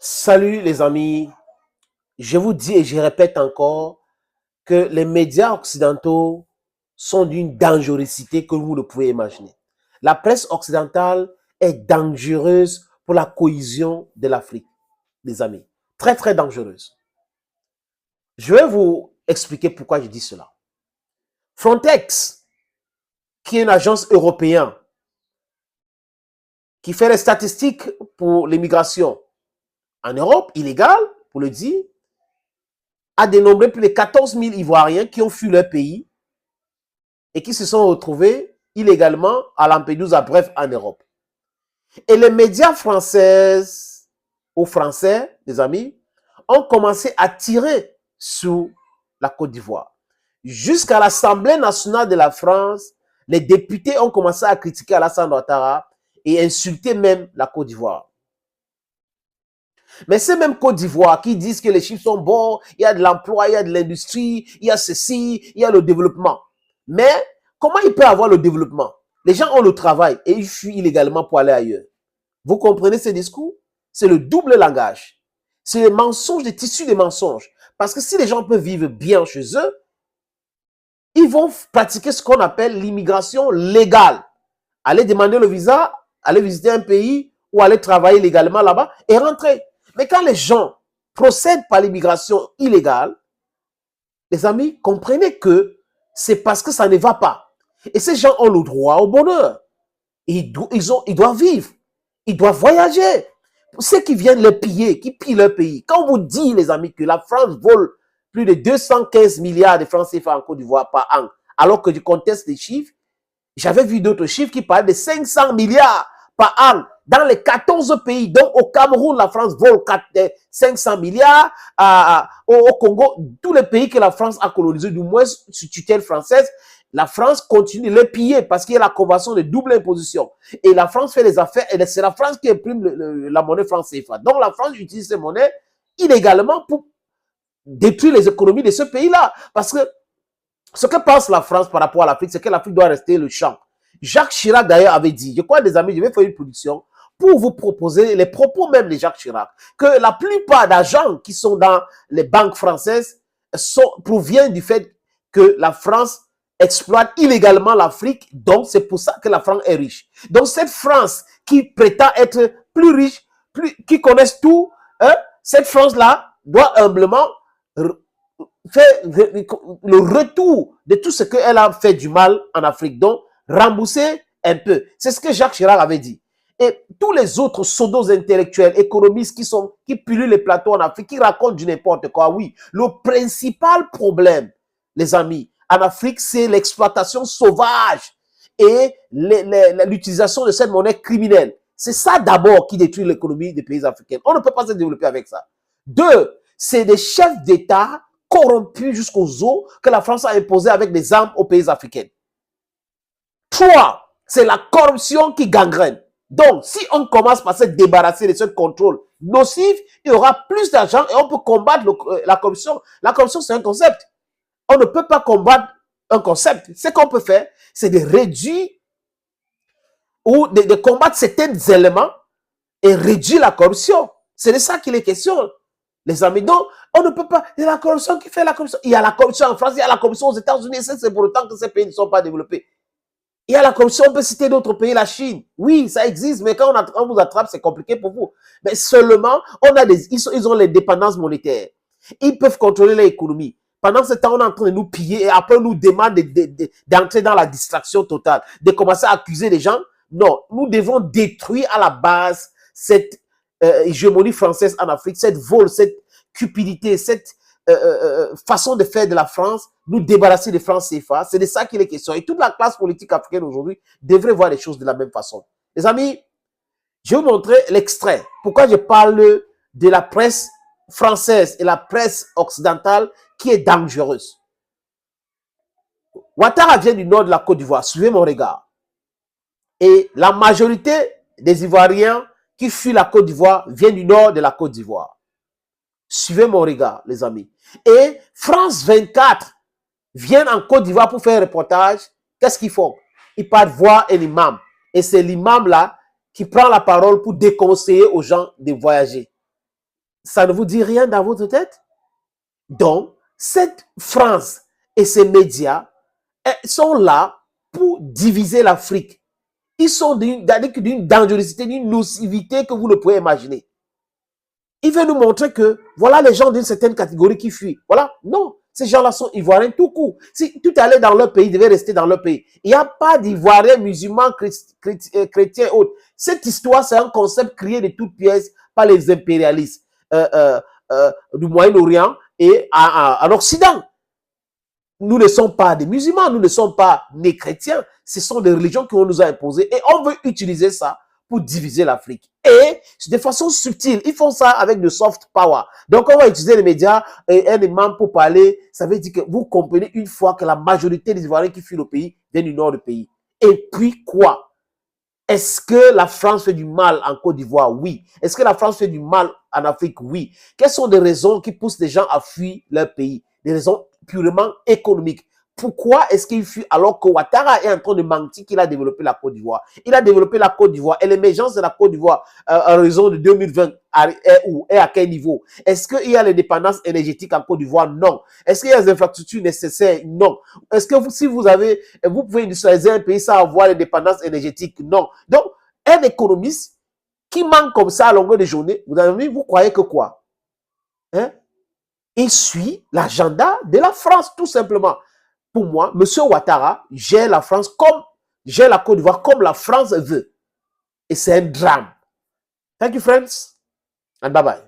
Salut les amis, je vous dis et je répète encore que les médias occidentaux sont d'une dangerosité que vous ne pouvez imaginer. La presse occidentale est dangereuse pour la cohésion de l'Afrique, les amis. Très très dangereuse. Je vais vous expliquer pourquoi je dis cela. Frontex, qui est une agence européenne qui fait les statistiques pour l'immigration en Europe, illégale, pour le dire, a dénombré plus de 14 000 Ivoiriens qui ont fui leur pays et qui se sont retrouvés illégalement à Lampedusa, bref, en Europe. Et les médias français ou français, les amis, ont commencé à tirer sur la Côte d'Ivoire. Jusqu'à l'Assemblée nationale de la France, les députés ont commencé à critiquer Alassane Ouattara et insulter même la Côte d'Ivoire. Mais ces mêmes Côte d'Ivoire qui disent que les chiffres sont bons, il y a de l'emploi, il y a de l'industrie, il y a ceci, il y a le développement. Mais comment il peut avoir le développement? Les gens ont le travail et ils fuient illégalement pour aller ailleurs. Vous comprenez ce discours? C'est le double langage. C'est les mensonges, des tissus de mensonges. Parce que si les gens peuvent vivre bien chez eux, ils vont pratiquer ce qu'on appelle l'immigration légale. Aller demander le visa, aller visiter un pays ou aller travailler légalement là-bas et rentrer. Mais quand les gens procèdent par l'immigration illégale, les amis, comprenez que c'est parce que ça ne va pas. Et ces gens ont le droit au bonheur. Ils doivent vivre. Ils doivent voyager. Ceux qui viennent les piller, qui pillent leur pays. Quand on vous dit, les amis, que la France vole plus de 215 milliards de francs CFA en Côte d'Ivoire par an, alors que je conteste les chiffres, j'avais vu d'autres chiffres qui parlaient de 500 milliards par an dans les 14 pays. Donc, au Cameroun, la France vole 500 milliards. Au Congo, tous les pays que la France a colonisés, du moins sous tutelle française, la France continue de les piller parce qu'il y a la convention de double imposition. Et la France fait les affaires, et c'est la France qui imprime la monnaie franc CFA. Donc, la France utilise ces monnaies illégalement pour détruire les économies de ce pays-là. Parce que ce que pense la France par rapport à l'Afrique, c'est que l'Afrique doit rester le champ. Jacques Chirac, d'ailleurs, avait dit, je crois, des amis, je vais faire une production pour vous proposer les propos même de Jacques Chirac, que la plupart d'agents qui sont dans les banques françaises proviennent du fait que la France exploite illégalement l'Afrique, donc c'est pour ça que la France est riche. Donc cette France qui prétend être plus riche, qui connaisse tout, hein, cette France-là doit humblement faire le retour de tout ce qu'elle a fait du mal en Afrique. Donc, rembourser un peu. C'est ce que Jacques Chirac avait dit. Et tous les autres pseudos intellectuels, économistes qui pullulent les plateaux en Afrique, qui racontent du n'importe quoi. Oui, le principal problème, les amis, en Afrique, c'est l'exploitation sauvage et l'utilisation de cette monnaie criminelle. C'est ça d'abord qui détruit l'économie des pays africains. On ne peut pas se développer avec ça. Deux, c'est des chefs d'État corrompus jusqu'aux os que la France a imposé avec des armes aux pays africains. Trois, c'est la corruption qui gangrène. Donc, si on commence par se débarrasser de ce contrôle nocif, il y aura plus d'argent et on peut combattre la corruption. La corruption, c'est un concept. On ne peut pas combattre un concept. Ce qu'on peut faire, c'est de réduire ou de combattre certains éléments et réduire la corruption. C'est de ça qu'il est question, les amis. Donc, on ne peut pas. Il y a la corruption qui fait la corruption. Il y a la corruption en France, il y a la corruption aux États-Unis. C'est pour autant que ces pays ne sont pas développés. Il y a la corruption, on peut citer d'autres pays, la Chine. Oui, ça existe, mais quand on vous attrape, c'est compliqué pour vous. Mais seulement, ils ont les dépendances monétaires. Ils peuvent contrôler l'économie. Pendant ce temps, on est en train de nous piller et après, on nous demande d'entrer dans la distraction totale, de commencer à accuser les gens. Non, nous devons détruire à la base cette hégémonie française en Afrique, cette vol, cette cupidité, cette façon de faire de la France, nous débarrasser des francs CFA. C'est de ça qu'il est question. Et toute la classe politique africaine aujourd'hui devrait voir les choses de la même façon. Les amis, je vais vous montrer l'extrait. Pourquoi je parle de la presse française et la presse occidentale qui est dangereuse. Ouattara vient du nord de la Côte d'Ivoire. Suivez mon regard. Et la majorité des Ivoiriens qui fuient la Côte d'Ivoire viennent du nord de la Côte d'Ivoire. Suivez mon regard, les amis. Et France 24 viennent en Côte d'Ivoire pour faire un reportage. Qu'est-ce qu'ils font? Ils partent voir un imam. Et c'est l'imam là qui prend la parole pour déconseiller aux gens de voyager. Ça ne vous dit rien dans votre tête? Donc, cette France et ces médias sont là pour diviser l'Afrique. Ils sont d'une dangerosité, d'une nocivité que vous ne pouvez imaginer. Il veut nous montrer que, voilà les gens d'une certaine catégorie qui fuient. Voilà, non. Ces gens-là sont ivoiriens tout court. Si tout allait dans leur pays, ils devaient rester dans leur pays. Il n'y a pas d'ivoiriens, musulmans, chrétiens et autres. Cette histoire, c'est un concept créé de toutes pièces par les impérialistes du Moyen-Orient et en Occident. Nous ne sommes pas des musulmans, nous ne sommes pas des chrétiens. Ce sont des religions qu'on nous a imposées et on veut utiliser ça pour diviser l'Afrique. Et de façon subtile, ils font ça avec de soft power. Donc, on va utiliser les médias et un imam pour parler. Ça veut dire que vous comprenez une fois que la majorité des Ivoiriens qui fuient le pays viennent du nord du pays. Et puis quoi? Est-ce que la France fait du mal en Côte d'Ivoire? Oui. Est-ce que la France fait du mal en Afrique? Oui. Quelles sont les raisons qui poussent les gens à fuir leur pays? Des raisons purement économiques. Pourquoi est-ce qu'il fuit alors que Ouattara est en train de mentir qu'il a développé la Côte d'Ivoire? Il a développé la Côte d'Ivoire et l'émergence de la Côte d'Ivoire en raison de 2020 est à quel niveau? Est-ce qu'il y a l'indépendance énergétique en Côte d'Ivoire? Non. Est-ce qu'il y a les infrastructures nécessaires? Non. Est-ce que si vous pouvez industrialiser un pays sans avoir l'indépendance énergétique? Non. Donc, un économiste qui manque comme ça à longueur de journée, vous croyez que quoi? Hein? Il suit l'agenda de la France, tout simplement. Pour moi, M. Ouattara gère la France gère la Côte d'Ivoire comme la France veut. Et c'est un drame. Thank you, friends, and bye-bye.